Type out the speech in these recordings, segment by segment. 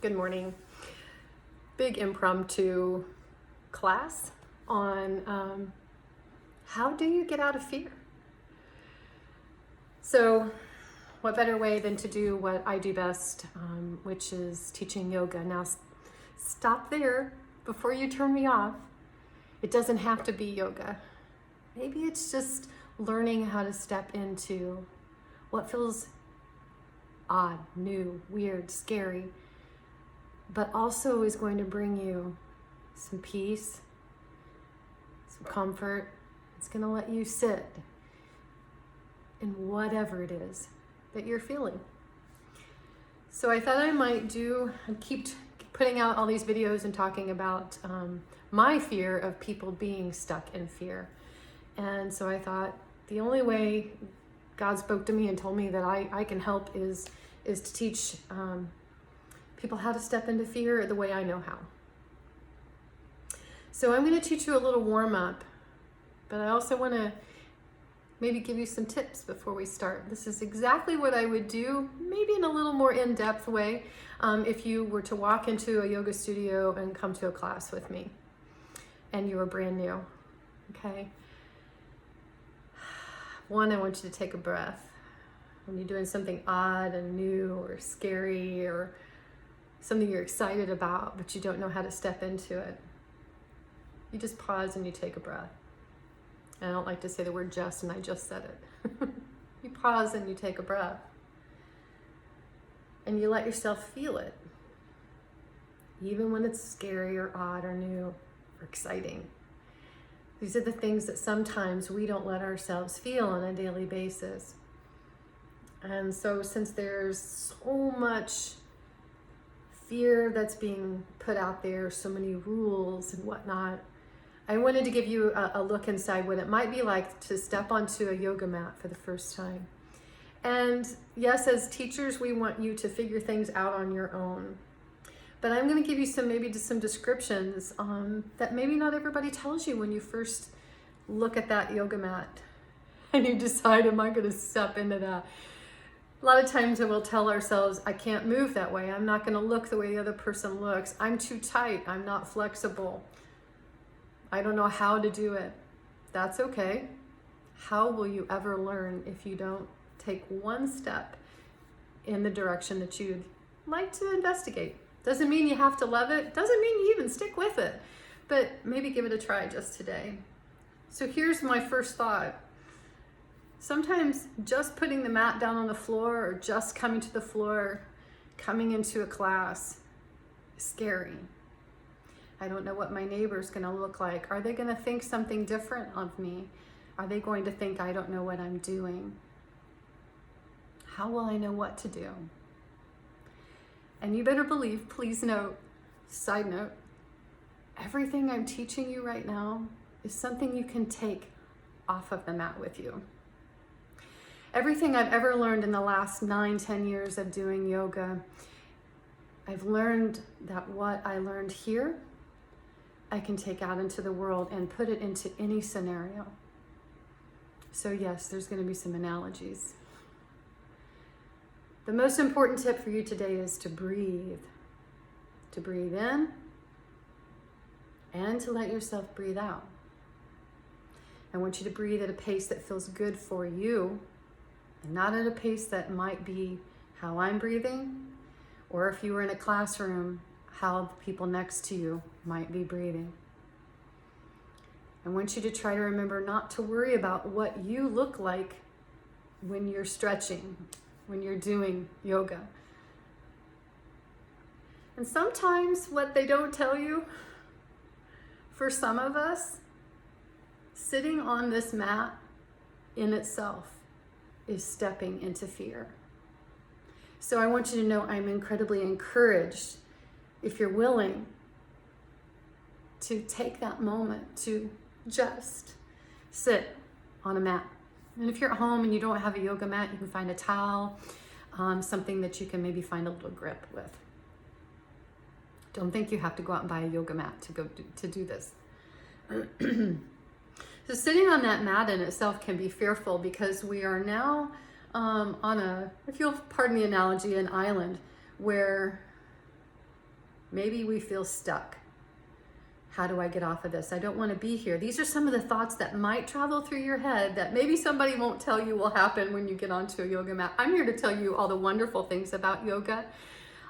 Good morning. Big impromptu class on how do you get out of fear? So what better way than to do what I do best, which is teaching yoga. Now stop there before you turn me off. It doesn't have to be yoga. Maybe it's just learning how to step into what feels odd, new, weird, scary, but also is going to bring you some peace, some comfort. It's going to let you sit in whatever it is that you're feeling. So I thought I might keep putting out all these videos and talking about my fear of people being stuck in fear. And so I thought the only way God spoke to me and told me that I can help is to teach people how to step into fear the way I know how. So I'm going to teach you a little warm up, but I also want to maybe give you some tips before we start. This is exactly what I would do, maybe in a little more in-depth way, if you were to walk into a yoga studio and come to a class with me and you were brand new, okay? One, I want you to take a breath. When you're doing something odd and new or scary or something you're excited about, but you don't know how to step into it, you just pause and you take a breath. And I don't like to say the word just, and I just said it. You pause and you take a breath. And you let yourself feel it. Even when it's scary or odd or new or exciting. These are the things that sometimes we don't let ourselves feel on a daily basis. And so since there's so much fear that's being put out there, so many rules and whatnot, I wanted to give you a look inside what it might be like to step onto a yoga mat for the first time. And yes, as teachers, we want you to figure things out on your own. But I'm going to give you some descriptions that maybe not everybody tells you when you first look at that yoga mat and you decide, am I going to step into that? A lot of times we'll tell ourselves, I can't move that way. I'm not going to look the way the other person looks. I'm too tight. I'm not flexible. I don't know how to do it. That's okay. How will you ever learn if you don't take one step in the direction that you'd like to investigate? Doesn't mean you have to love it. Doesn't mean you even stick with it. But maybe give it a try just today. So here's my first thought. Sometimes just putting the mat down on the floor or just coming to the floor, coming into a class is scary. I don't know what my neighbor's going to look like. Are they going to think something different of me? Are they going to think I don't know what I'm doing? How will I know what to do? And you better believe, please note, side note, everything I'm teaching you right now is something you can take off of the mat with you. Everything I've ever learned in the last 9-10 years of doing yoga, I've learned that what I learned here, I can take out into the world and put it into any scenario. So yes, there's going to be some analogies. The most important tip for you today is to breathe. To breathe in and to let yourself breathe out. I want you to breathe at a pace that feels good for you and not at a pace that might be how I'm breathing, or if you were in a classroom, how the people next to you might be breathing. I want you to try to remember not to worry about what you look like when you're stretching, when you're doing yoga. And sometimes what they don't tell you, for some of us, sitting on this mat in itself is stepping into fear. So I want you to know I'm incredibly encouraged, if you're willing, to take that moment to just sit on a mat. And if you're at home and you don't have a yoga mat, you can find a towel, something that you can maybe find a little grip with. Don't think you have to go out and buy a yoga mat to do this. So sitting on that mat in itself can be fearful because we are now on a, if you'll pardon the analogy, an island where Maybe we feel stuck. How do I get off of this? I don't want to be here. These are some of the thoughts that might travel through your head that maybe somebody won't tell you will happen when you get onto a yoga mat. I'm here to tell you all the wonderful things about yoga.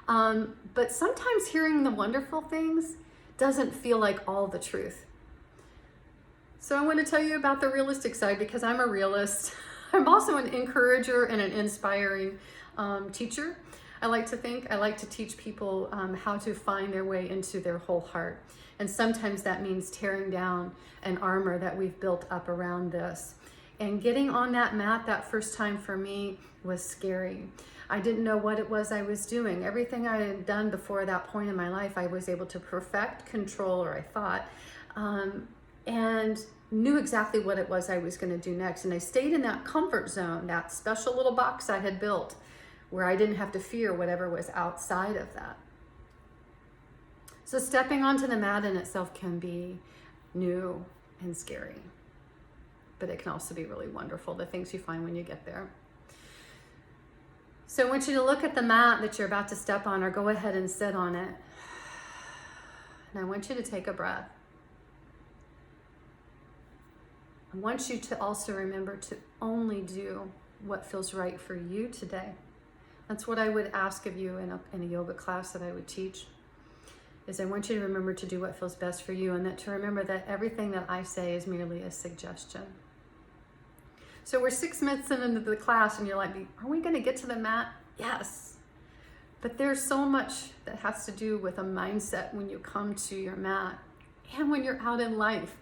But sometimes hearing the wonderful things doesn't feel like all the truth. So I want to tell you about the realistic side because I'm a realist. I'm also an encourager and an inspiring teacher. I like to teach people how to find their way into their whole heart. And sometimes that means tearing down an armor that we've built up around this. And getting on that mat that first time for me was scary. I didn't know what it was I was doing. Everything I had done before that point in my life, I was able to perfect, control, or I thought, and knew exactly what it was I was going to do next. And I stayed in that comfort zone, that special little box I had built, where I didn't have to fear whatever was outside of that. So stepping onto the mat in itself can be new and scary, but it can also be really wonderful, the things you find when you get there. So I want you to look at the mat that you're about to step on, or go ahead and sit on it. And I want you to take a breath. I want you to also remember to only do what feels right for you today. That's what I would ask of you in a yoga class that I would teach, is I want you to remember to do what feels best for you, and that to remember that everything that I say is merely a suggestion. So we're 6 minutes into the class and you're like, are we going to get to the mat? Yes. But there's so much that has to do with a mindset when you come to your mat and when you're out in life,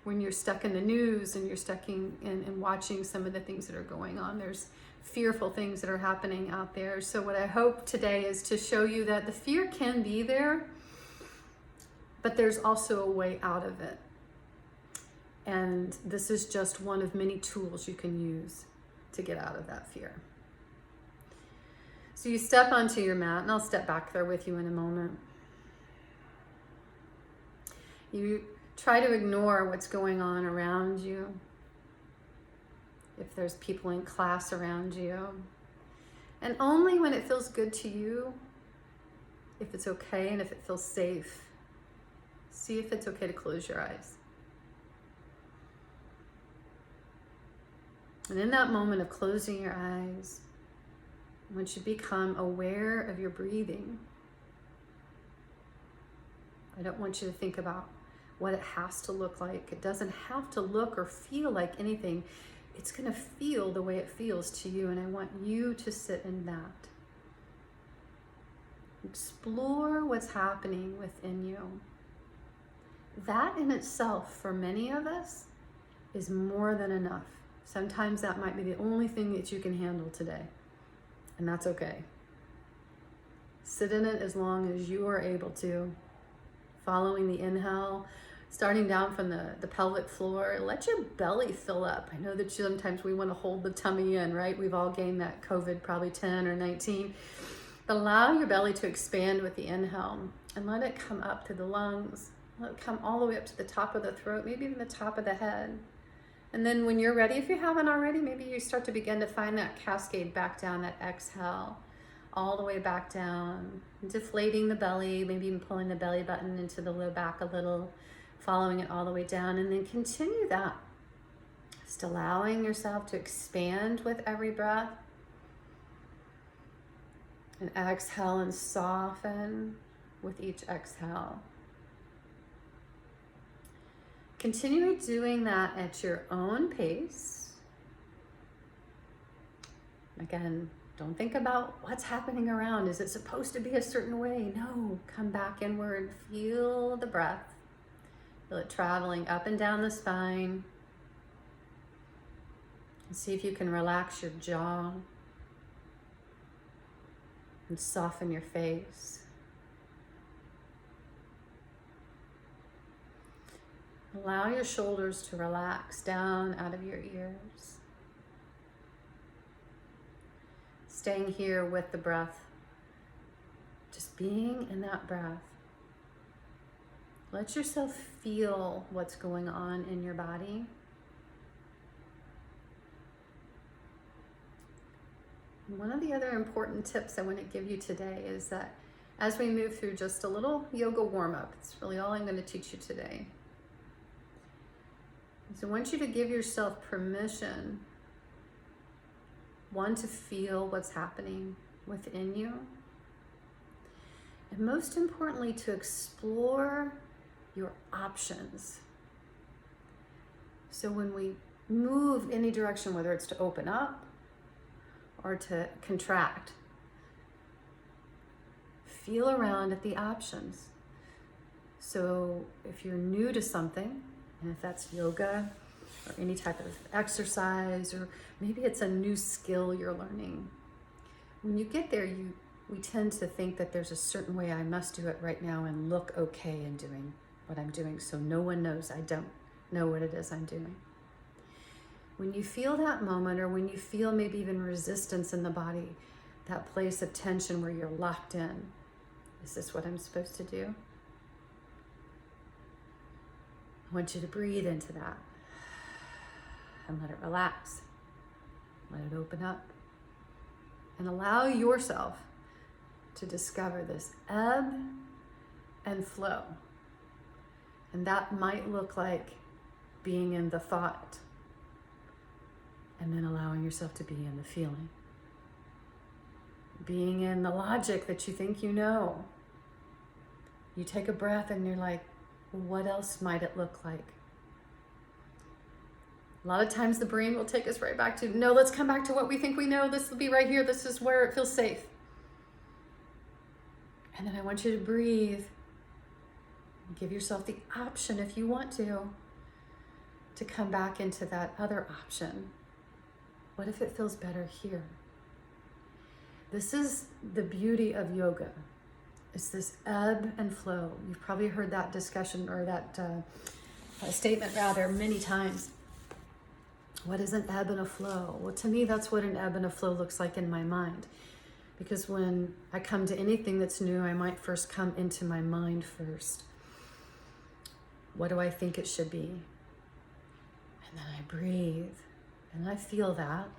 when you're stuck in the news and you're stuck in watching some of the things that are going on. There's fearful things that are happening out there. So what I hope today is to show you that the fear can be there, but there's also a way out of it. And this is just one of many tools you can use to get out of that fear. So you step onto your mat, and I'll step back there with you in a moment. You try to ignore what's going on around you. If there's people in class around you. And only when it feels good to you, if it's okay and if it feels safe, see if it's okay to close your eyes. And in that moment of closing your eyes, once you become aware of your breathing, I don't want you to think about what it has to look like. It doesn't have to look or feel like anything. It's going to feel the way it feels to you, and I want you to sit in that. Explore what's happening within you. That in itself, for many of us, is more than enough. Sometimes that might be the only thing that you can handle today, and that's okay. Sit in it as long as you are able to, following the inhale, starting down from the pelvic floor. Let your belly fill up. I know that sometimes we want to hold the tummy in, right? We've all gained that COVID, probably 10 or 19. But allow your belly to expand with the inhale and let it come up to the lungs. Let it come all the way up to the top of the throat, maybe even the top of the head. And then when you're ready, if you haven't already, maybe you start to begin to find that cascade back down, that exhale, all the way back down, deflating the belly, maybe even pulling the belly button into the low back a little, following it all the way down, and then continue that. Just allowing yourself to expand with every breath. And exhale and soften with each exhale. Continue doing that at your own pace. Again, don't think about what's happening around. Is it supposed to be a certain way? No, come back inward. Feel the breath. Feel it traveling up and down the spine. And see if you can relax your jaw and soften your face. Allow your shoulders to relax down out of your ears. Staying here with the breath, just being in that breath. Let yourself feel what's going on in your body. And one of the other important tips I want to give you today is that as we move through just a little yoga warm-up. It's really all I'm going to teach you today. So I want you to give yourself permission, one, to feel what's happening within you, and most importantly, to explore your options. So when we move any direction, whether it's to open up or to contract, feel around at the options. So if you're new to something, and if that's yoga or any type of exercise, or maybe it's a new skill you're learning, when you get there, we tend to think that there's a certain way I must do it right now and look okay in doing what I'm doing, so no one knows I don't know what it is I'm doing. When you feel that moment, or when you feel maybe even resistance in the body, that place of tension where you're locked in, is this what I'm supposed to do? I want you to breathe into that and let it relax. Let it open up. And allow yourself to discover this ebb and flow. And that might look like being in the thought and then allowing yourself to be in the feeling. Being in the logic that you think you know. You take a breath and you're like, what else might it look like? A lot of times the brain will take us right back to, no, let's come back to what we think we know. This will be right here. This is where it feels safe. And then I want you to breathe. Give yourself the option, if you want to come back into that other option. What if it feels better here? This is the beauty of yoga. It's this ebb and flow. You've probably heard that discussion, or that statement rather, many times. What is an ebb and a flow? Well, to me, that's what an ebb and a flow looks like in my mind. Because when I come to anything that's new, I might first come into my mind first. What do I think it should be? And then I breathe, and I feel that.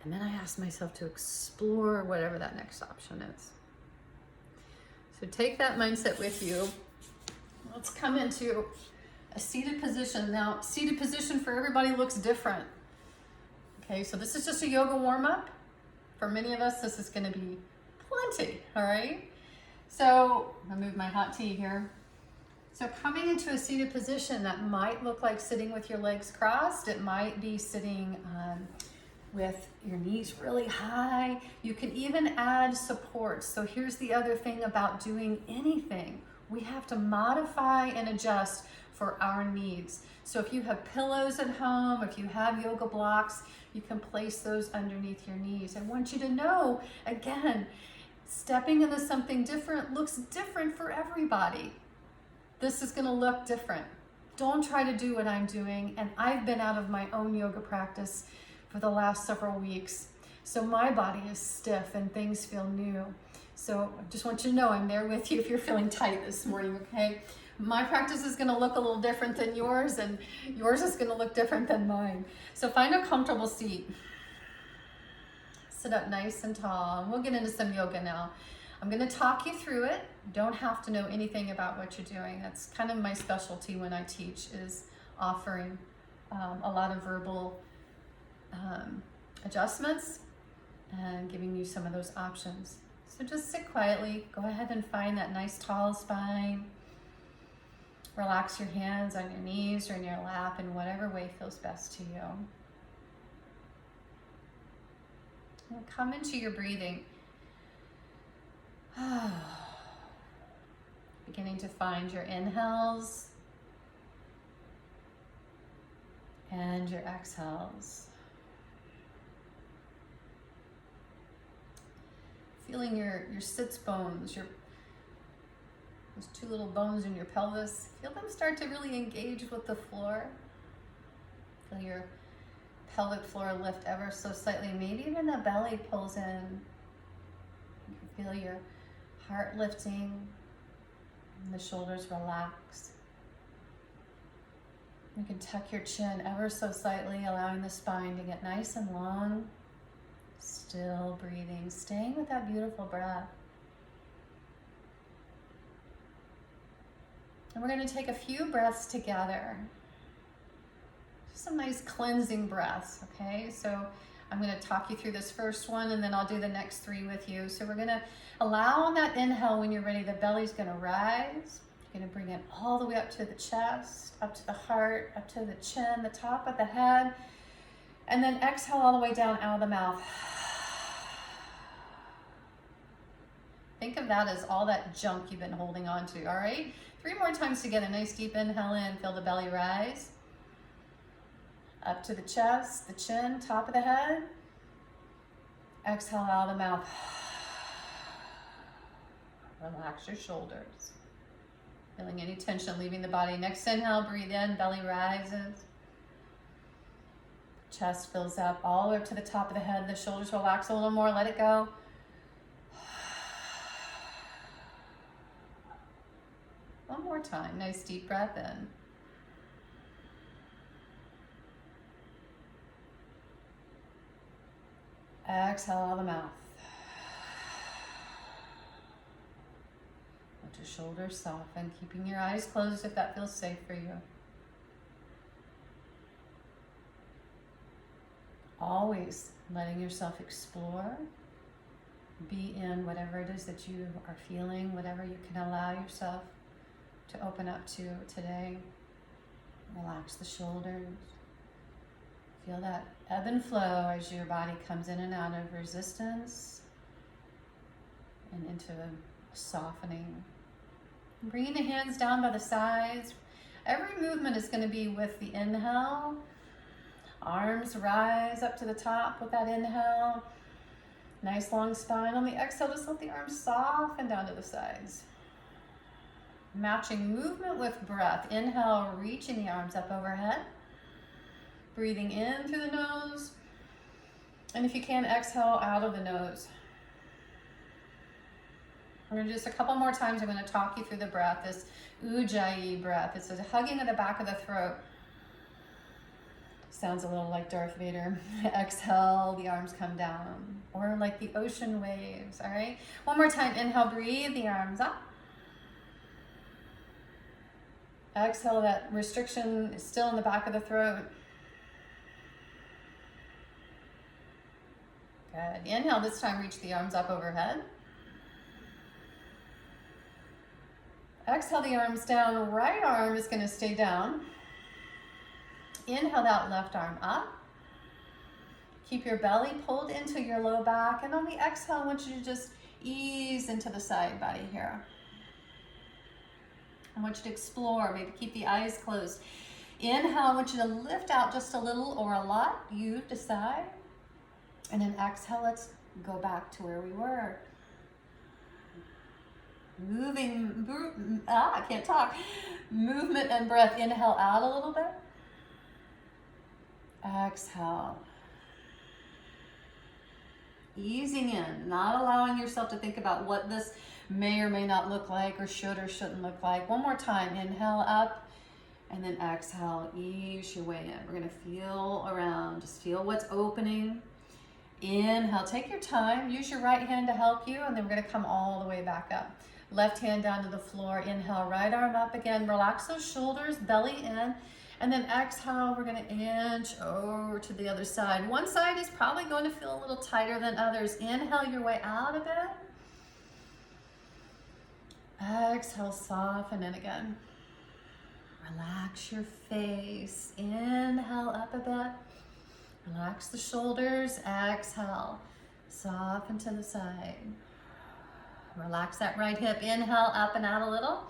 And then I ask myself to explore whatever that next option is. So take that mindset with you. Let's come into a seated position. Now, seated position for everybody looks different. Okay, so this is just a yoga warm-up. For many of us, this is going to be plenty, all right? So I'll move my hot tea here. So coming into a seated position, that might look like sitting with your legs crossed. It might be sitting with your knees really high. You can even add support. So here's the other thing about doing anything. We have to modify and adjust for our needs. So if you have pillows at home, if you have yoga blocks, you can place those underneath your knees. I want you to know, again, stepping into something different looks different for everybody. This is going to look different. Don't try to do what I'm doing. And I've been out of my own yoga practice for the last several weeks. So my body is stiff and things feel new. So I just want you to know I'm there with you if you're feeling tight this morning, okay? My practice is gonna look a little different than yours, and yours is gonna look different than mine. So find a comfortable seat. Sit up nice and tall, and we'll get into some yoga now. I'm gonna talk you through it. You don't have to know anything about what you're doing. That's kind of my specialty when I teach, is offering a lot of verbal adjustments and giving you some of those options. So just sit quietly. Go ahead and find that nice tall spine. Relax your hands on your knees or in your lap in whatever way feels best to you. And come into your breathing. Beginning to find your inhales and your exhales. Feeling your sits bones, those two little bones in your pelvis. Feel them start to really engage with the floor. Feel your pelvic floor lift ever so slightly. Maybe even the belly pulls in. You can feel your heart lifting and the shoulders relax. You can tuck your chin ever so slightly, allowing the spine to get nice and long. Still breathing, staying with that beautiful breath. And we're going to take a few breaths together. Just some nice cleansing breaths, okay? So I'm going to talk you through this first one, and then I'll do the next 3 with you. So we're going to allow on that inhale, when you're ready, the belly's going to rise. You're going to bring it all the way up to the chest, up to the heart, up to the chin, the top of the head. And then exhale all the way down out of the mouth. Think of that as all that junk you've been holding on to, all right? 3 more times together. Nice deep inhale in, feel the belly rise. Up to the chest, the chin, top of the head. Exhale out of the mouth. Relax your shoulders. Feeling any tension leaving the body. Next inhale, breathe in, belly rises. Chest fills up all the way up to the top of the head. The shoulders relax a little more, let it go. One more time, nice deep breath in. Exhale out of the mouth. Let your shoulders soften, keeping your eyes closed if that feels safe for you. Always letting yourself explore, be in whatever it is that you are feeling, whatever you can allow yourself to open up to today. Relax the shoulders. Feel that ebb and flow as your body comes in and out of resistance and into softening. Bringing the hands down by the sides. Every movement is going to be with the inhale. Arms rise up to the top with that inhale. Nice long spine. On the exhale, just let the arms soften down to the sides. Matching movement with breath. Inhale, reaching the arms up overhead. Breathing in through the nose. And if you can, exhale out of the nose. We're going to do this a couple more times. I'm going to talk you through the breath, this Ujjayi breath. It's a hugging of the back of the throat. Sounds a little like Darth Vader. Exhale, the arms come down. Or like the ocean waves, all right? One more time. Inhale, breathe the arms up. Exhale, that restriction is still in the back of the throat. Good. Inhale, this time reach the arms up overhead. Exhale the arms down. Right arm is going to stay down. Inhale that left arm up. Keep your belly pulled into your low back. And on the exhale, I want you to just ease into the side body here. I want you to explore. Maybe keep the eyes closed. Inhale, I want you to lift out just a little or a lot. You decide. And then exhale, let's go back to where we were. I can't talk. Movement and breath. Inhale out a little bit. Exhale. Easing in, not allowing yourself to think about what this may or may not look like or should or shouldn't look like. One more time. Inhale up and then exhale. Ease your way in. We're going to feel around. Just feel what's opening. Inhale, take your time. Use your right hand to help you, and then we're going to come all the way back up. Left hand down to the floor. Inhale, right arm up again. Relax those shoulders, belly in. And then exhale, we're going to inch over to the other side. One side is probably going to feel a little tighter than others. Inhale your way out a bit. Exhale, soften in again. Relax your face. Inhale up a bit. Relax the shoulders. Exhale. Soften to the side. Relax that right hip. Inhale up and out a little.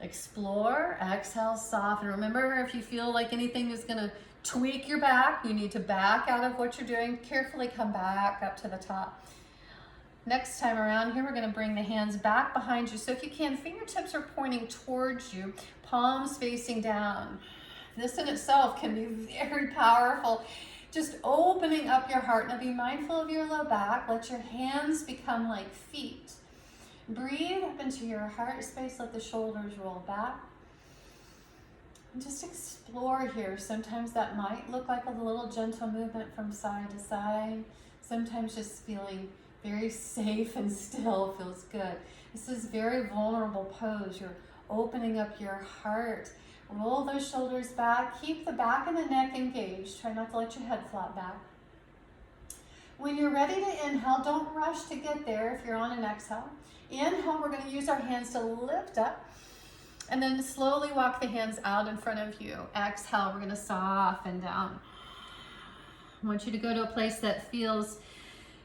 Explore. Exhale, soften. Remember, if you feel like anything is going to tweak your back, you need to back out of what you're doing. Carefully come back up to the top. Next time around here, we're going to bring the hands back behind you. So if you can, fingertips are pointing towards you, palms facing down. This in itself can be very powerful. Just opening up your heart. Now be mindful of your low back. Let your hands become like feet. Breathe up into your heart space. Let the shoulders roll back. And just explore here. Sometimes that might look like a little gentle movement from side to side. Sometimes just feeling very safe and still feels good. This is a very vulnerable pose. You're opening up your heart. Roll those shoulders back. Keep the back of the neck engaged. Try not to let your head flop back. When you're ready to inhale, don't rush to get there if you're on an exhale. Inhale, we're going to use our hands to lift up and then slowly walk the hands out in front of you. Exhale, we're going to soften down. I want you to go to a place that feels,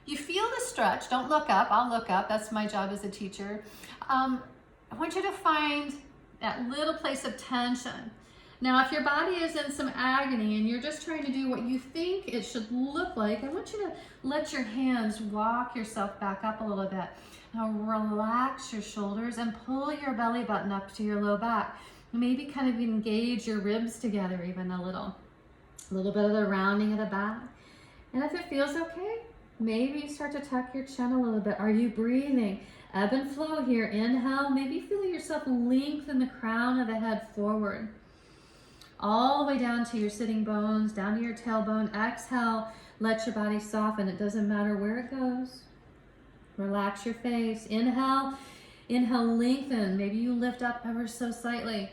you feel the stretch. Don't look up. I'll look up. That's my job as a teacher. I want you to find that little place of tension. Now, if your body is in some agony and you're just trying to do what you think it should look like, I want you to let your hands walk yourself back up a little bit. Now, relax your shoulders and pull your belly button up to your low back. Maybe kind of engage your ribs together even a little bit of the rounding of the back. And if it feels okay, maybe you start to tuck your chin a little bit. Are you breathing? Ebb and flow here. Inhale, maybe feel yourself lengthen the crown of the head forward. All the way down to your sitting bones, down to your tailbone. Exhale, let your body soften. It doesn't matter where it goes. Relax your face. Inhale, lengthen. Maybe you lift up ever so slightly.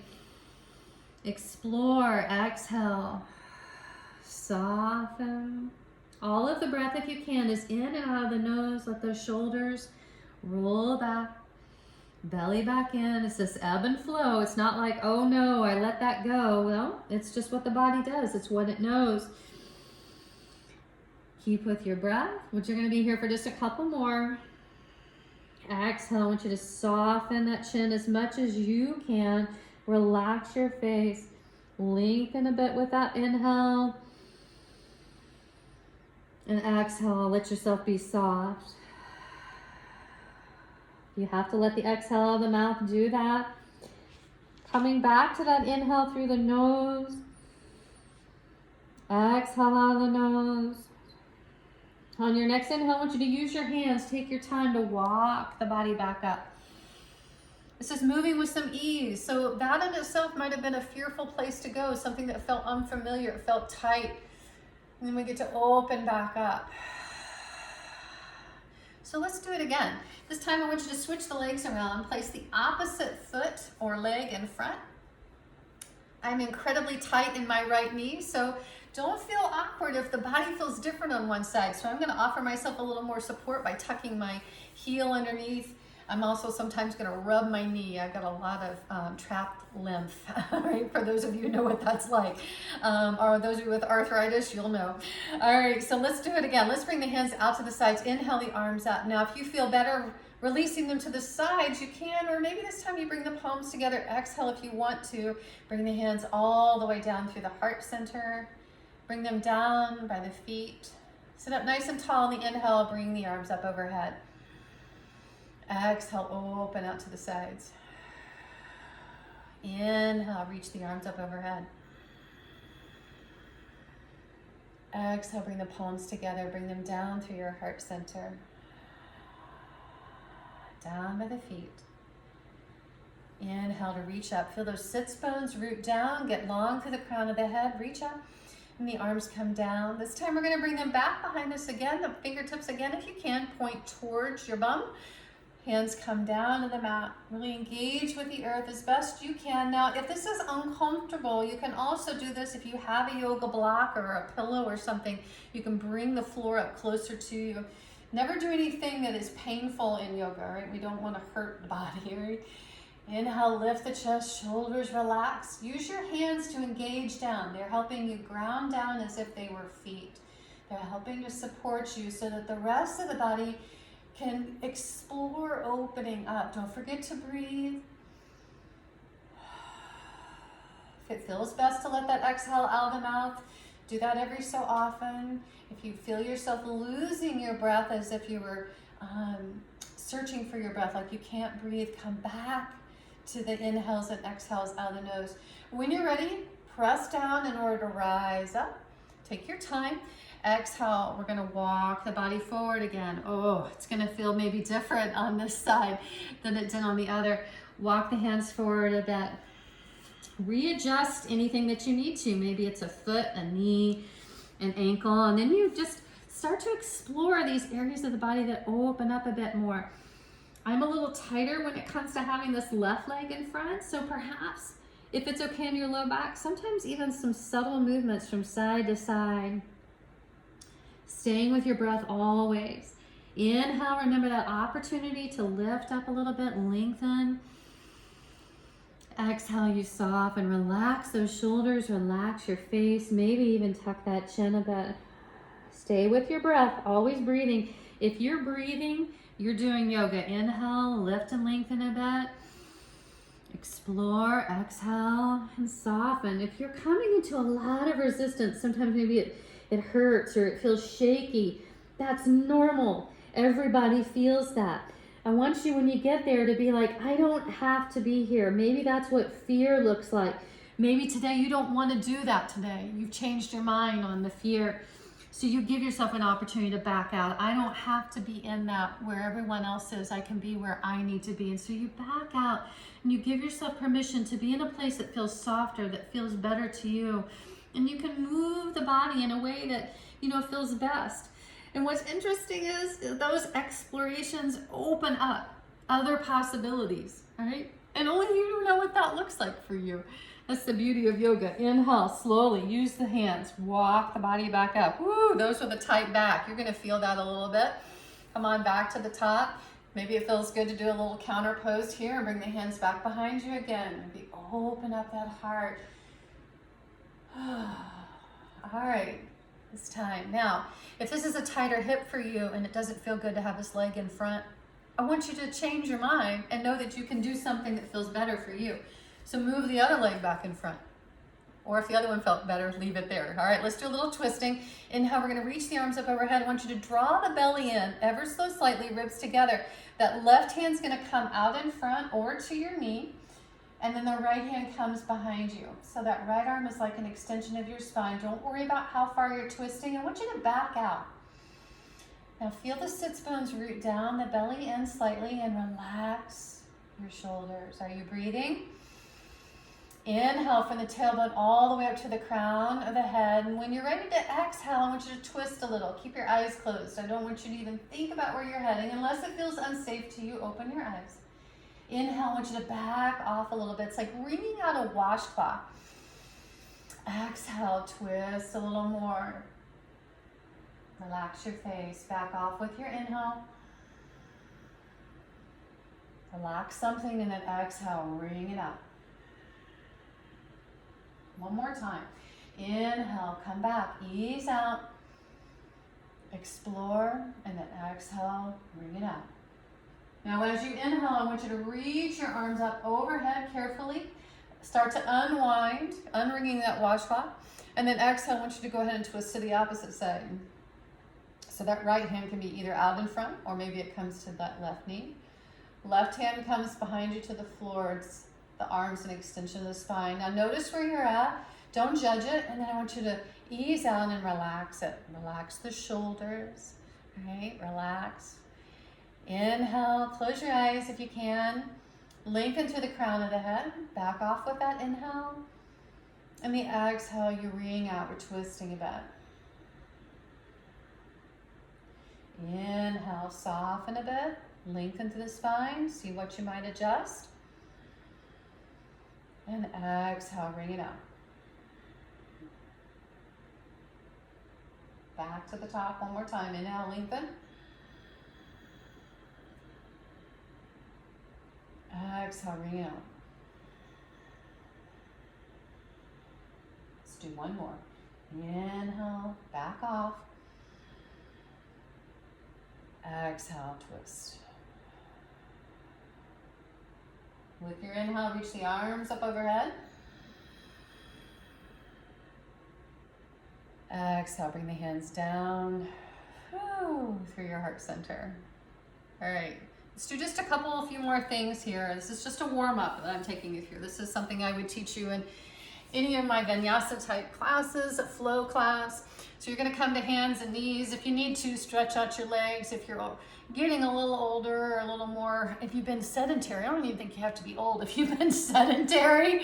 Explore. Exhale, soften. All of the breath, if you can, is in and out of the nose. Let those shoulders roll back. Belly back in. It's this ebb and flow. It's not like, oh no, I let that go. Well, it's just what the body does. It's what it knows. Keep with your breath, which you're going to be here for just a couple more. Exhale. I want you to soften that chin as much as you can. Relax your face. Lengthen a bit with that inhale. And exhale. Let yourself be soft. You have to let the exhale out of the mouth do that. Coming back to that inhale through the nose. Exhale out of the nose. On your next inhale, I want you to use your hands. Take your time to walk the body back up. This is moving with some ease. So that in itself might have been a fearful place to go, something that felt unfamiliar, it felt tight. And then we get to open back up. So let's do it again. This time I want you to switch the legs around. Place the opposite foot or leg in front. I'm incredibly tight in my right knee, so don't feel awkward if the body feels different on one side. So I'm going to offer myself a little more support by tucking my heel underneath. I'm also sometimes going to rub my knee. I've got a lot of trapped lymph, right? For those of you who know what that's like. Or those of you with arthritis, you'll know. All right, so let's do it again. Let's bring the hands out to the sides. Inhale the arms out. Now, if you feel better releasing them to the sides, you can, or maybe this time you bring the palms together. Exhale if you want to. Bring the hands all the way down through the heart center. Bring them down by the feet. Sit up nice and tall on the inhale. Bring the arms up overhead. Exhale, open out to the sides. Inhale, reach the arms up overhead. Exhale, bring the palms together, bring them down through your heart center. Down by the feet. Inhale to reach up. Feel those sits bones root down, get long through the crown of the head, reach up, and the arms come down. This time we're going to bring them back behind us again, the fingertips again, if you can, point towards your bum. Hands come down to the mat. Really engage with the earth as best you can. Now, if this is uncomfortable, you can also do this if you have a yoga block or a pillow or something. You can bring the floor up closer to you. Never do anything that is painful in yoga, right? We don't want to hurt the body, right? Inhale, lift the chest, shoulders relax. Use your hands to engage down. They're helping you ground down as if they were feet. They're helping to support you so that the rest of the body can explore opening up. Don't forget to breathe. If it feels best to let that exhale out of the mouth, do that every so often. If you feel yourself losing your breath as if you were searching for your breath, like you can't breathe, come back to the inhales and exhales out of the nose. When you're ready, press down in order to rise up. Take your time. Exhale, we're going to walk the body forward again. Oh, it's going to feel maybe different on this side than it did on the other. Walk the hands forward a bit. Readjust anything that you need to. Maybe it's a foot, a knee, an ankle, and then you just start to explore these areas of the body that open up a bit more. I'm a little tighter when it comes to having this left leg in front, so perhaps if it's okay in your low back, sometimes even some subtle movements from side to side. Staying with your breath always. Inhale, remember that opportunity to lift up a little bit, lengthen. Exhale, you soften, relax those shoulders, relax your face, maybe even tuck that chin a bit. Stay with your breath, always breathing. If you're breathing, you're doing yoga. Inhale, lift and lengthen a bit. Explore, exhale, and soften. If you're coming into a lot of resistance, sometimes maybe it hurts or it feels shaky, that's normal. Everybody feels that. I want you, when you get there, to be like, I don't have to be here. Maybe that's what fear looks like. Maybe today you don't want to do that today. You've changed your mind on the fear. So you give yourself an opportunity to back out. I don't have to be in that where everyone else is. I can be where I need to be. And so you back out and you give yourself permission to be in a place that feels softer, that feels better to you. And you can move the body in a way that, feels best. And what's interesting is those explorations open up other possibilities, right? And only you know what that looks like for you. That's the beauty of yoga. Inhale, slowly, use the hands, walk the body back up. Woo, those with a tight back. You're gonna feel that a little bit. Come on back to the top. Maybe it feels good to do a little counter pose here and bring the hands back behind you again. Maybe open up that heart. All right, it's time. Now, if this is a tighter hip for you and it doesn't feel good to have this leg in front, I want you to change your mind and know that you can do something that feels better for you. So move the other leg back in front. Or if the other one felt better, leave it there. All right, let's do a little twisting. Inhale, we're gonna reach the arms up overhead. I want you to draw the belly in ever so slightly, ribs together. That left hand's gonna come out in front or to your knee. And then the right hand comes behind you. So that right arm is like an extension of your spine. Don't worry about how far you're twisting. I want you to back out. Now feel the sits bones root down, the belly in slightly, and relax your shoulders. Are you breathing? Inhale from the tailbone all the way up to the crown of the head. And when you're ready to exhale, I want you to twist a little. Keep your eyes closed. I don't want you to even think about where you're heading. Unless it feels unsafe to you, open your eyes. Inhale, I want you to back off a little bit. It's like wringing out a washcloth. Exhale, twist a little more. Relax your face. Back off with your inhale. Relax something and then exhale, wring it out. One more time. Inhale, come back, ease out. Explore, and then exhale, wring it out. Now as you inhale, I want you to reach your arms up overhead carefully. Start to unwind, unwringing that washcloth. And then exhale, I want you to go ahead and twist to the opposite side. So that right hand can be either out in front or maybe it comes to that left knee. Left hand comes behind you to the floor. It's the arms an extension of the spine. Now notice where you're at. Don't judge it. And then I want you to ease out and relax it. Relax the shoulders, right? Relax. Inhale, close your eyes if you can. Lengthen through the crown of the head. Back off with that inhale. And the exhale, you're wringing out, we're twisting a bit. Inhale, soften a bit. Lengthen through the spine. See what you might adjust. And exhale, wring it out. Back to the top one more time. Inhale, lengthen. Exhale, wring it out. Let's do one more. Inhale, back off. Exhale, twist. With your inhale, reach the arms up overhead. Exhale, bring the hands down through your heart center. All right, let's do just a few more things here. This is just a warm-up that I'm taking you through. This is something I would teach you in any of my vinyasa type classes, a flow class. So you're gonna come to hands and knees. If you need to, stretch out your legs. If you're getting a little older or a little more, if you've been sedentary, I don't even think you have to be old. If you've been sedentary,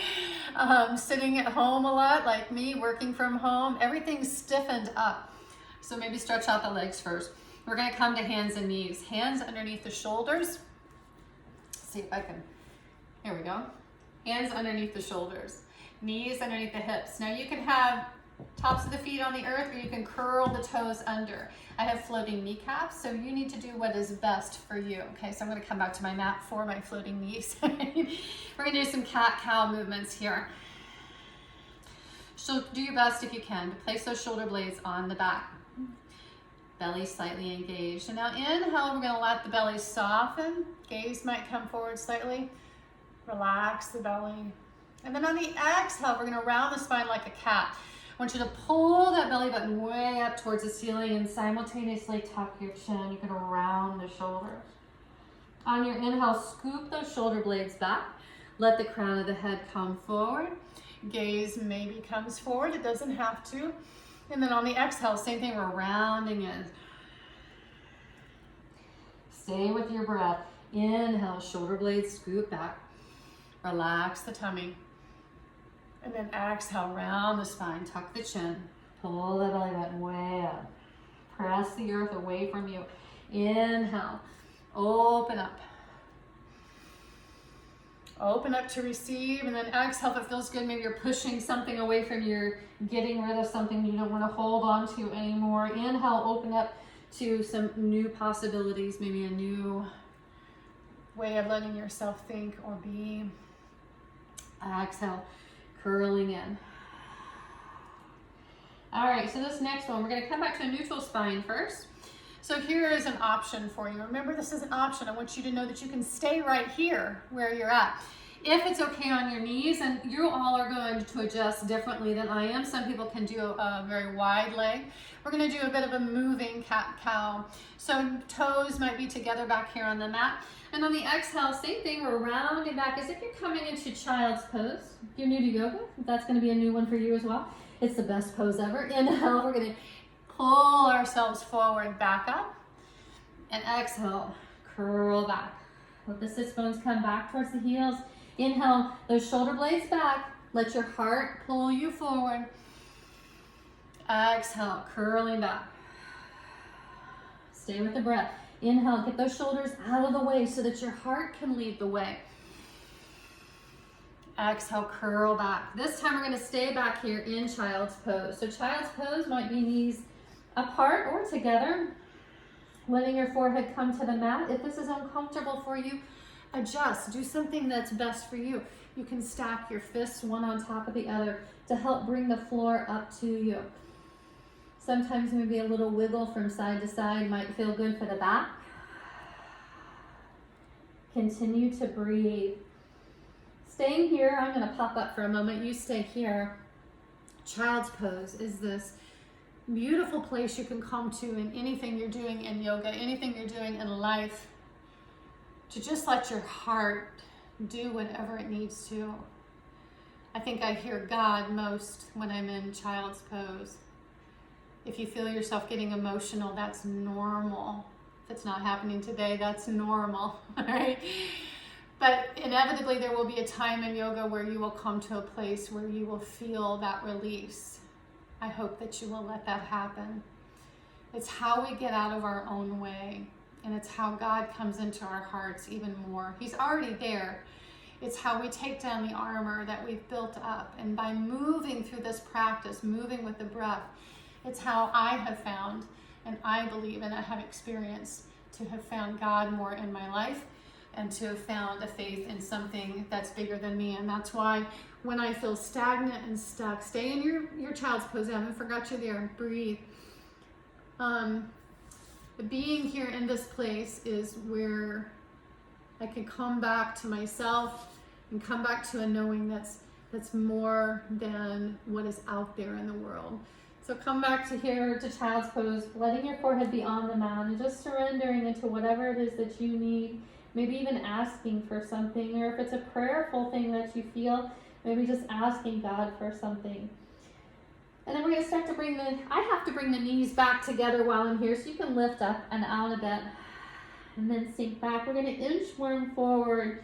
sitting at home a lot, like me, working from home, everything's stiffened up. So maybe stretch out the legs first. We're gonna come to hands and knees. Hands underneath the shoulders. see if I can, here we go. Hands underneath the shoulders, knees underneath the hips. Now you can have tops of the feet on the earth, or you can curl the toes under. I have floating kneecaps, so you need to do what is best for you. Okay, so I'm gonna come back to my mat for my floating knees. We're gonna do some cat-cow movements here. So do your best if you can to place those shoulder blades on the back. Belly slightly engaged. And now inhale, we're gonna let the belly soften. Gaze might come forward slightly. Relax the belly. And then on the exhale, we're gonna round the spine like a cat. I want you to pull that belly button way up towards the ceiling and simultaneously tuck your chin. You can round the shoulders. On your inhale, scoop those shoulder blades back. Let the crown of the head come forward. Gaze maybe comes forward, it doesn't have to. And then on the exhale, same thing, we're rounding in. Stay with your breath. Inhale, shoulder blades scoop back. Relax the tummy. And then exhale, round the spine, tuck the chin. Pull the belly button way up. Press the earth away from you. Inhale, open up. Open up to receive, and then exhale if it feels good. Maybe you're pushing something away from you, you're getting rid of something you don't want to hold on to anymore. Inhale, open up to some new possibilities, maybe a new way of letting yourself think or be. Exhale, curling in. All right, so this next one, we're gonna come back to a neutral spine first. So here is an option for you. Remember, this is an option. I want you to know that you can stay right here where you're at. If it's okay on your knees, and you all are going to adjust differently than I am. Some people can do a very wide leg. We're gonna do a bit of a moving cat-cow. So toes might be together back here on the mat. And on the exhale, same thing, we're rounding back as if you're coming into child's pose. If you're new to yoga, that's gonna be a new one for you as well. It's the best pose ever. Inhale, we're gonna pull ourselves forward, back up, and exhale, curl back. Let the sits bones come back towards the heels. Inhale, those shoulder blades back. Let your heart pull you forward. Exhale, curling back. Stay with the breath. Inhale, get those shoulders out of the way so that your heart can lead the way. Exhale, curl back. This time we're gonna stay back here in child's pose. So child's pose might be knees apart or together, letting your forehead come to the mat. If this is uncomfortable for you, adjust. Do something that's best for you. You can stack your fists one on top of the other to help bring the floor up to you. Sometimes maybe a little wiggle from side to side might feel good for the back. Continue to breathe. Staying here, I'm going to pop up for a moment. You stay here. Child's pose is this beautiful place you can come to in anything you're doing in yoga, anything you're doing in life, to just let your heart do whatever it needs to. I think I hear God most when I'm in child's pose. If you feel yourself getting emotional, that's normal. If it's not happening today, that's normal, all right? But inevitably there will be a time in yoga where you will come to a place where you will feel that release. I hope that you will let that happen. It's how we get out of our own way, and it's how God comes into our hearts even more. He's already there. It's how we take down the armor that we've built up, and by moving through this practice, moving with the breath, it's how I have found, and I believe, and I have experienced, to have found God more in my life, and to have found a faith in something that's bigger than me. And that's why when I feel stagnant and stuck, stay in your child's pose. I haven't forgot you there. Breathe. Being here in this place is where I can come back to myself and come back to a knowing that's more than what is out there in the world. So come back to here, to child's pose, letting your forehead be on the mat and just surrendering into whatever it is that you need. Maybe even asking for something, or if it's a prayerful thing that you feel, maybe just asking God for something. And then we're going to start to I have to bring the knees back together while I'm here, so you can lift up and out a bit. And then sink back. We're going to inchworm forward,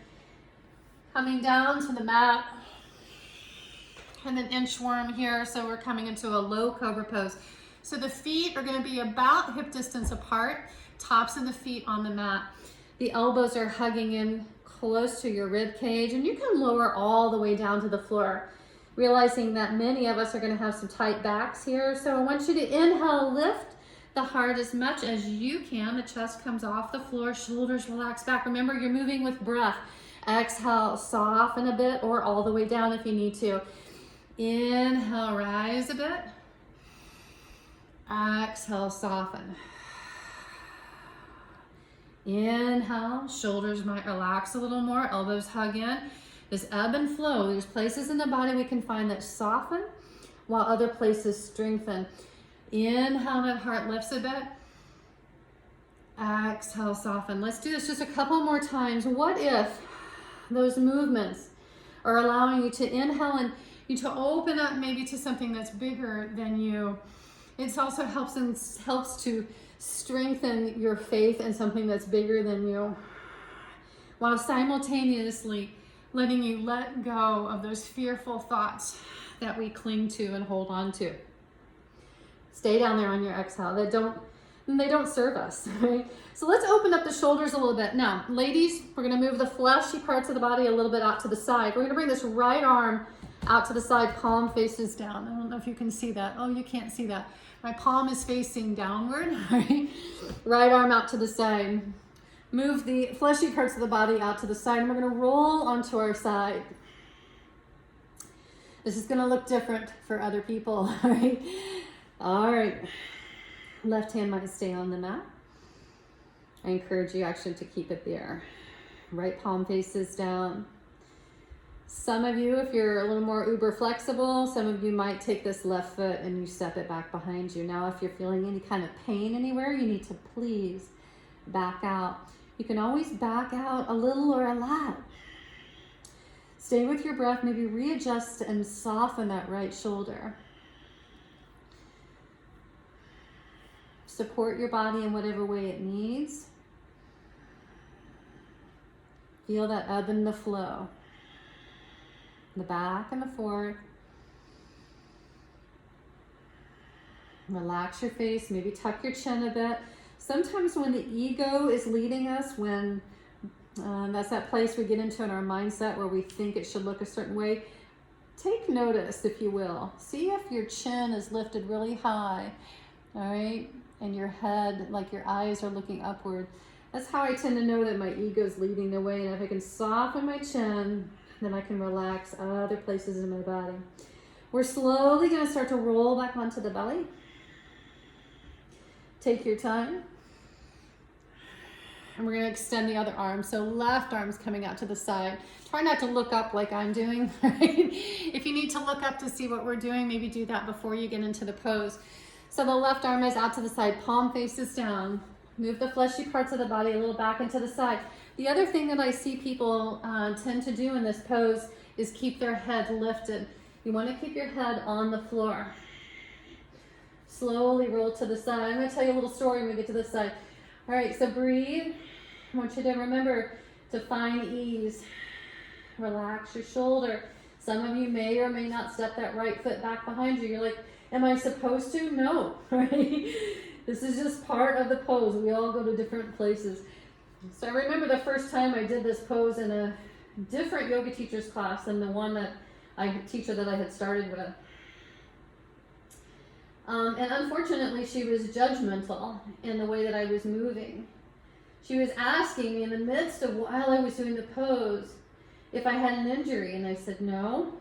coming down to the mat. And then inchworm here, so we're coming into a low cobra pose. So the feet are going to be about hip distance apart, tops of the feet on the mat. The elbows are hugging in close to your rib cage, and you can lower all the way down to the floor, realizing that many of us are going to have some tight backs here. So I want you to inhale, lift the heart as much as you can. The chest comes off the floor, shoulders relax back. Remember, you're moving with breath. Exhale, soften a bit, or all the way down if you need to. Inhale, rise a bit. Exhale, soften. Inhale, shoulders might relax a little more, elbows hug in. This ebb and flow, there's places in the body we can find that soften while other places strengthen. Inhale, that heart lifts a bit. Exhale, soften. Let's do this just a couple more times. What if those movements are allowing you to inhale and you to open up maybe to something that's bigger than you? It also helps to strengthen your faith in something that's bigger than you, while simultaneously letting you let go of those fearful thoughts that we cling to and hold on to. Stay down there on your exhale. They don't serve us, right? So let's open up the shoulders a little bit. Now, ladies, we're gonna move the fleshy parts of the body a little bit out to the side. We're gonna bring this right arm out to the side, palm faces down. I don't know if you can see that. Oh, you can't see that. My palm is facing downward, right? Right arm out to the side. Move the fleshy parts of the body out to the side, and we're gonna roll onto our side. This is gonna look different for other people, right? All right. Left hand might stay on the mat. I encourage you actually to keep it there. Right palm faces down. Some of you, if you're a little more uber flexible, some of you might take this left foot and you step it back behind you. Now, if you're feeling any kind of pain anywhere, you need to please back out. You can always back out a little or a lot. Stay with your breath, maybe readjust and soften that right shoulder. Support your body in whatever way it needs. Feel that ebb and the flow. The back and the forth. Relax your face, maybe tuck your chin a bit. Sometimes when the ego is leading us, when that's that place we get into in our mindset where we think it should look a certain way, take notice, if you will. See if your chin is lifted really high, all right? And your head, like your eyes are looking upward. That's how I tend to know that my ego is leading the way. And if I can soften my chin, then I can relax other places in my body. We're slowly going to start to roll back onto the belly. Take your time. And we're going to extend the other arm. So left arm's coming out to the side. Try not to look up like I'm doing. Right? If you need to look up to see what we're doing, maybe do that before you get into the pose. So the left arm is out to the side, palm faces down. Move the fleshy parts of the body a little back into the side. The other thing that I see people tend to do in this pose is keep their head lifted. You want to keep your head on the floor. Slowly roll to the side. I'm going to tell you a little story when we get to this side. All right, so breathe. I want you to remember to find ease. Relax your shoulder. Some of you may or may not step that right foot back behind you. You're like, am I supposed to? No, right? This is just part of the pose. We all go to different places. So I remember the first time I did this pose in a different yoga teacher's class than the one that I had started with. And unfortunately, she was judgmental in the way that I was moving. She was asking me in the midst of while I was doing the pose if I had an injury, and I said, no.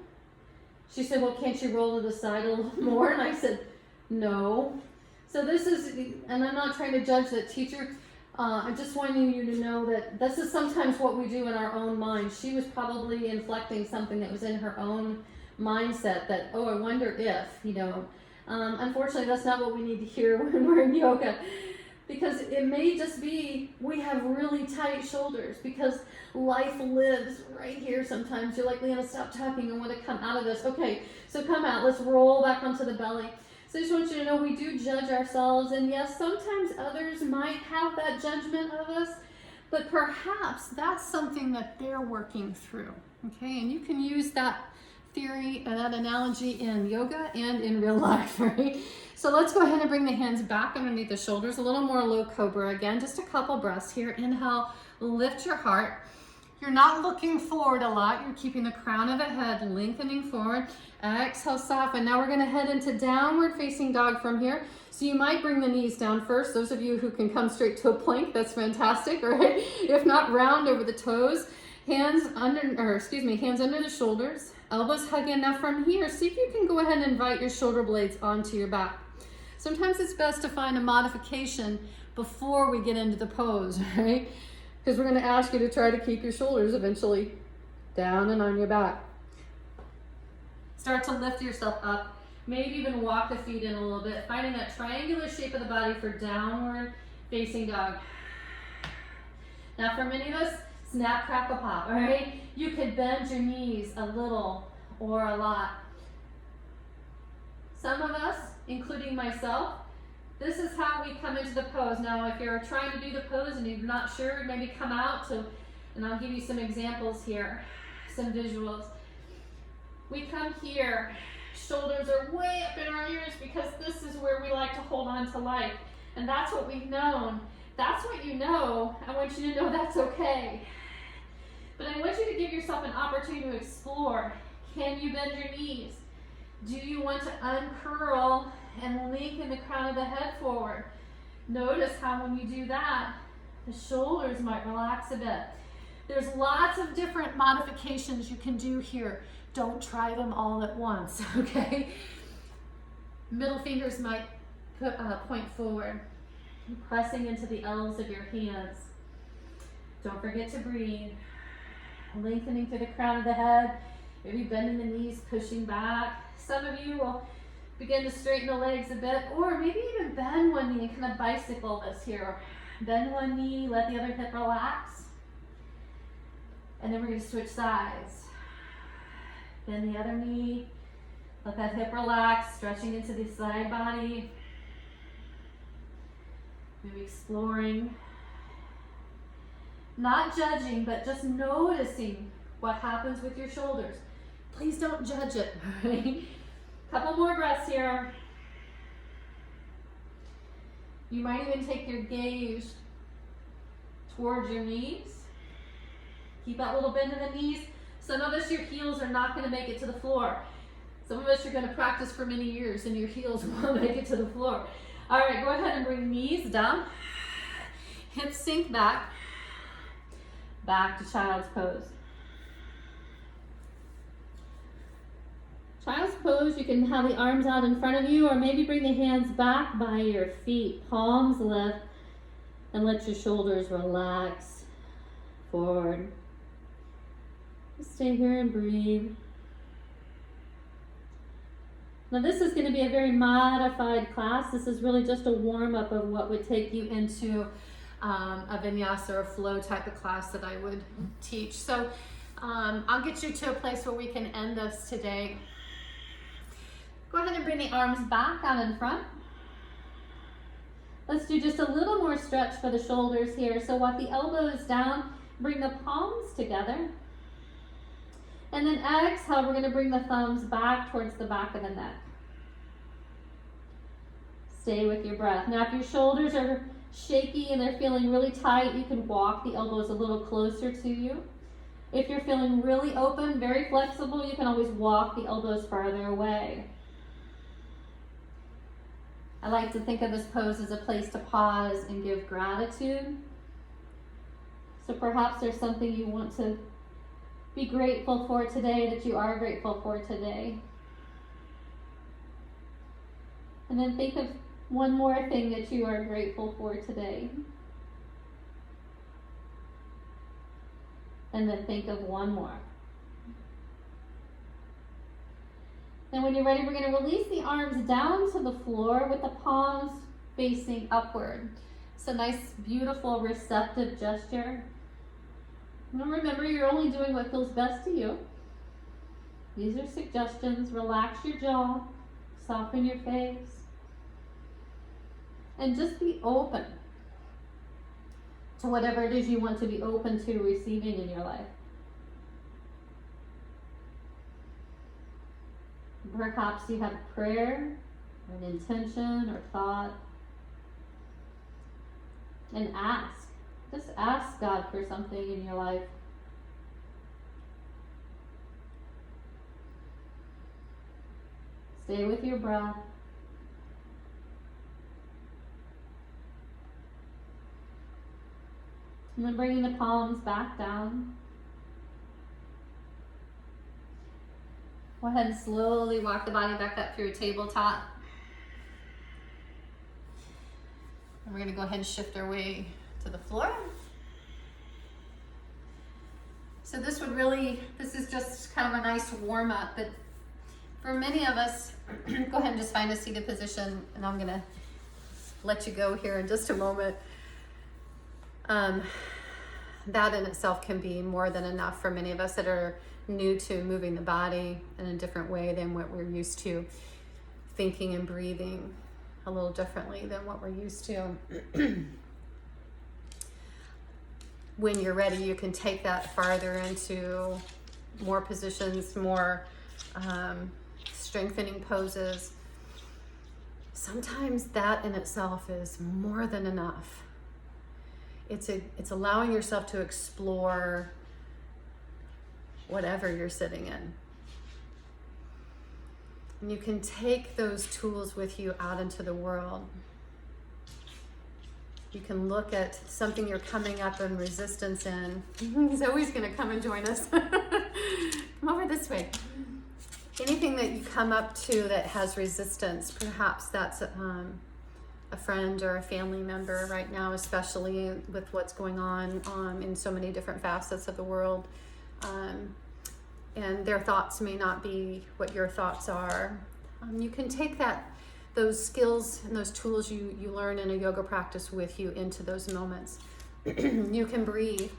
She said, well, can't you roll to the side a little more? And I said, no. So this is, and I'm not trying to judge that teacher. I'm just wanting you to know that this is sometimes what we do in our own mind. She was probably inflecting something that was in her own mindset that, oh, I wonder if, unfortunately, that's not what we need to hear when we're in yoga. Because it may just be we have really tight shoulders because life lives right here sometimes. You're like, Leanna, stop talking. I want to come out of this. Okay, so come out. Let's roll back onto the belly. So I just want you to know we do judge ourselves. And yes, sometimes others might have that judgment of us. But perhaps that's something that they're working through. Okay, and you can use that theory and that analogy in yoga and in real life, right? So let's go ahead and bring the hands back underneath the shoulders, a little more low cobra again, just a couple breaths here. Inhale, lift your heart. You're not looking forward a lot. You're keeping the crown of the head lengthening forward. Exhale, soften. Now we're gonna head into downward facing dog from here. So you might bring the knees down first. Those of you who can come straight to a plank, that's fantastic, all right? If not, round over the toes. Hands under the shoulders. Elbows hug in. Now from here, see if you can go ahead and invite your shoulder blades onto your back. Sometimes it's best to find a modification before we get into the pose, right? Because we're going to ask you to try to keep your shoulders eventually down and on your back. Start to lift yourself up. Maybe even walk the feet in a little bit, finding that triangular shape of the body for downward facing dog. Now for many of us, snap, crackle, pop, all right? You could bend your knees a little or a lot. Some of us, including myself, this is how we come into the pose. Now, if you're trying to do the pose and you're not sure, maybe come out to, and I'll give you some examples here, some visuals. We come here, shoulders are way up in our ears because this is where we like to hold on to life. And that's what we've known. That's what you know. I want you to know that's okay. But I want you to give yourself an opportunity to explore. Can you bend your knees? Do you want to uncurl and lengthen the crown of the head forward? Notice how when you do that, the shoulders might relax a bit. There's lots of different modifications you can do here. Don't try them all at once, okay? Middle fingers might point forward, pressing into the elbows of your hands. Don't forget to breathe. Lengthening through the crown of the head, maybe bending the knees, pushing back. Some of you will begin to straighten the legs a bit, or maybe even bend one knee and kind of bicycle this here. Bend one knee, let the other hip relax. And then we're going to switch sides. Bend the other knee, let that hip relax, stretching into the side body. Maybe exploring. Not judging, but just noticing what happens with your shoulders. Please don't judge it, all right? Couple more breaths here. You might even take your gaze towards your knees. Keep that little bend in the knees. Some of us, your heels are not going to make it to the floor. Some of us are going to practice for many years and your heels won't make it to the floor. All right, go ahead and bring knees down. Hips sink back. Back to child's pose. Child's pose, you can have the arms out in front of you or maybe bring the hands back by your feet, palms lift, and let your shoulders relax forward. Just stay here and breathe. Now this is going to be a very modified class. This is really just a warm-up of what would take you into a vinyasa or a flow type of class that I would teach. So I'll get you to a place where we can end this today. Go ahead and bring the arms back out in front. Let's do just a little more stretch for the shoulders here. So walk the elbows down, bring the palms together. And then exhale, we're going to bring the thumbs back towards the back of the neck. Stay with your breath. Now if your shoulders are shaky and they're feeling really tight, you can walk the elbows a little closer to you. If you're feeling really open, very flexible, you can always walk the elbows farther away. I like to think of this pose as a place to pause and give gratitude. So perhaps there's something you want to be grateful for today, that you are grateful for today. And then think of one more thing that you are grateful for today. And then think of one more. And when you're ready, we're going to release the arms down to the floor with the palms facing upward. It's a nice, beautiful, receptive gesture. And remember, you're only doing what feels best to you. These are suggestions. Relax your jaw, soften your face, and just be open to whatever it is you want to be open to receiving in your life. Perhaps you have a prayer, or an intention, or thought. And ask. Just ask God for something in your life. Stay with your breath. And then bringing the palms back down. Go ahead and slowly walk the body back up through a tabletop. And we're going to go ahead and shift our way to the floor. So this is just kind of a nice warm up, but for many of us, go ahead and just find a seated position, and I'm going to let you go here in just a moment. That in itself can be more than enough for many of us that are new to moving the body in a different way than what we're used to, thinking and breathing a little differently than what we're used to. When you're ready, you can take that farther into more positions, more strengthening poses. Sometimes that in itself is more than enough. It's allowing yourself to explore whatever you're sitting in. And you can take those tools with you out into the world. You can look at something you're coming up in resistance in. He's always going to come and join us. Come over this way. Anything that you come up to that has resistance, perhaps that's a friend or a family member right now, especially with what's going on in so many different facets of the world. And their thoughts may not be what your thoughts are. You can take those skills and those tools you learn in a yoga practice with you into those moments. You can breathe.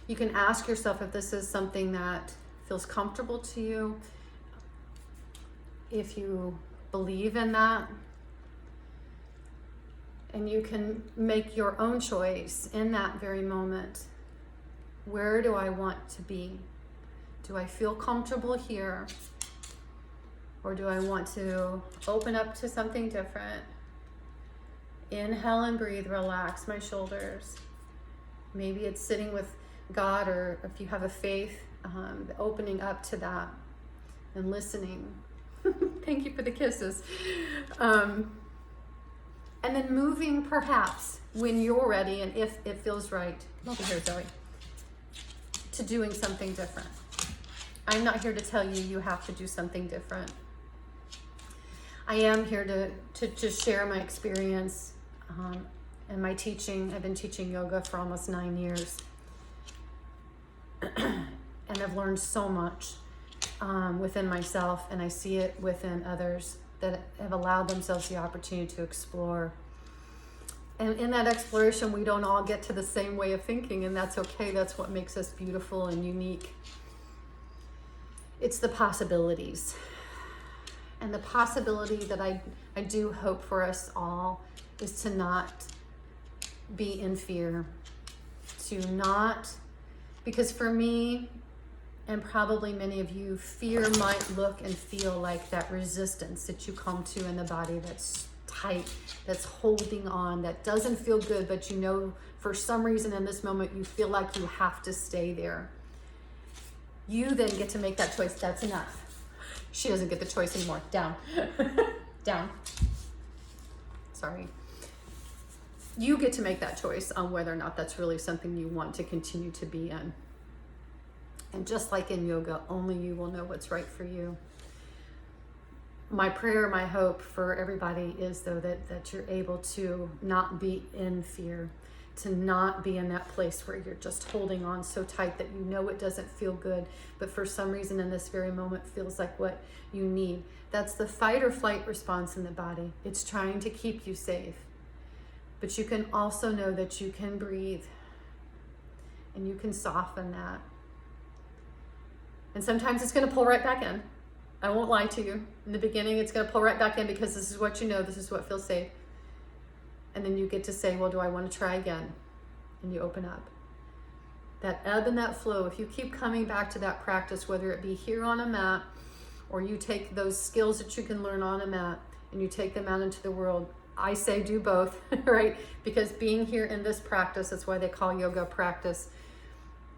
You can ask yourself if this is something that feels comfortable to you, if you believe in that. And you can make your own choice in that very moment. Where do I want to be? Do I feel comfortable here? Or do I want to open up to something different? Inhale and breathe, relax my shoulders. Maybe it's sitting with God, or if you have a faith, opening up to that and listening. Thank you for the kisses. And then moving perhaps when you're ready and if it feels right, over here, Zoe, to doing something different. I'm not here to tell you you have to do something different. I am here to just share my experience and my teaching. I've been teaching yoga for almost 9 years. And I've learned so much within myself, and I see it within others that have allowed themselves the opportunity to explore. And in that exploration, we don't all get to the same way of thinking, and that's okay. That's what makes us beautiful and unique. It's the possibilities. And the possibility that I do hope for us all is to not be in fear. Because for me, and probably many of you, fear might look and feel like that resistance that you come to in the body that's tight, that's holding on, that doesn't feel good, but you know for some reason in this moment you feel like you have to stay there. You then get to make that choice. That's enough. She doesn't get the choice anymore. Down. Down. Sorry. You get to make that choice on whether or not that's really something you want to continue to be in. And just like in yoga, only you will know what's right for you. My prayer, my hope for everybody is, though, that you're able to not be in fear, to not be in that place where you're just holding on so tight that you know it doesn't feel good, but for some reason in this very moment feels like what you need. That's the fight or flight response in the body. It's trying to keep you safe. But you can also know that you can breathe and you can soften that. And sometimes it's going to pull right back in. I won't lie to you. In the beginning, it's going to pull right back in because this is what you know, this is what feels safe. And then you get to say, well, do I want to try again? And you open up. That ebb and that flow, if you keep coming back to that practice, whether it be here on a mat, or you take those skills that you can learn on a mat and you take them out into the world, I say do both, right? Because being here in this practice, that's why they call yoga practice.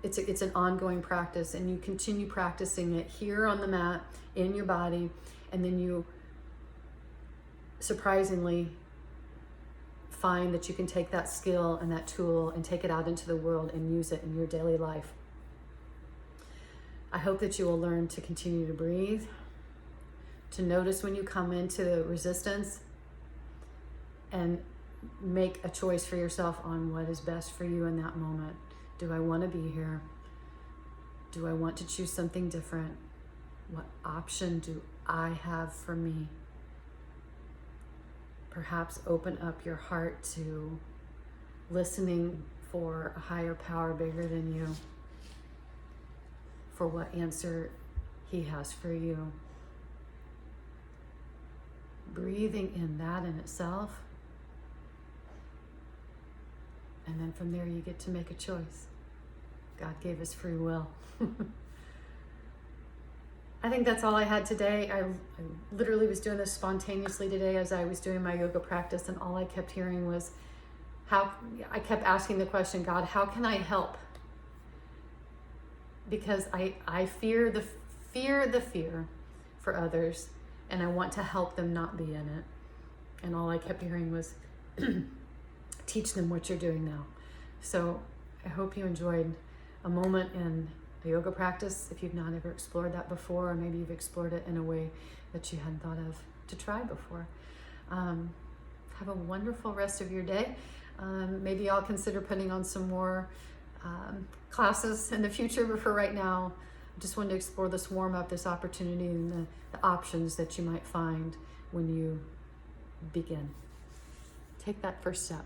It's an ongoing practice, and you continue practicing it here on the mat, in your body, and then you surprisingly find that you can take that skill and that tool and take it out into the world and use it in your daily life. I hope that you will learn to continue to breathe, to notice when you come into resistance, and make a choice for yourself on what is best for you in that moment. Do I want to be here? Do I want to choose something different? What option do I have for me? Perhaps open up your heart to listening for a higher power bigger than you, for what answer he has for you. Breathing in that in itself, and then from there you get to make a choice. God gave us free will. I think that's all I had today. I literally was doing this spontaneously today as I was doing my yoga practice, and all I kept hearing was I kept asking the question, God, how can I help? Because I fear the fear for others, and I want to help them not be in it. And all I kept hearing was, teach them what you're doing now. So I hope you enjoyed a moment in a yoga practice if you've not ever explored that before, or maybe you've explored it in a way that you hadn't thought of to try before. Have a wonderful rest of your day. Maybe I'll consider putting on some more classes in the future, but for right now, I just wanted to explore this warm-up, this opportunity, and the options that you might find when you begin. Take that first step.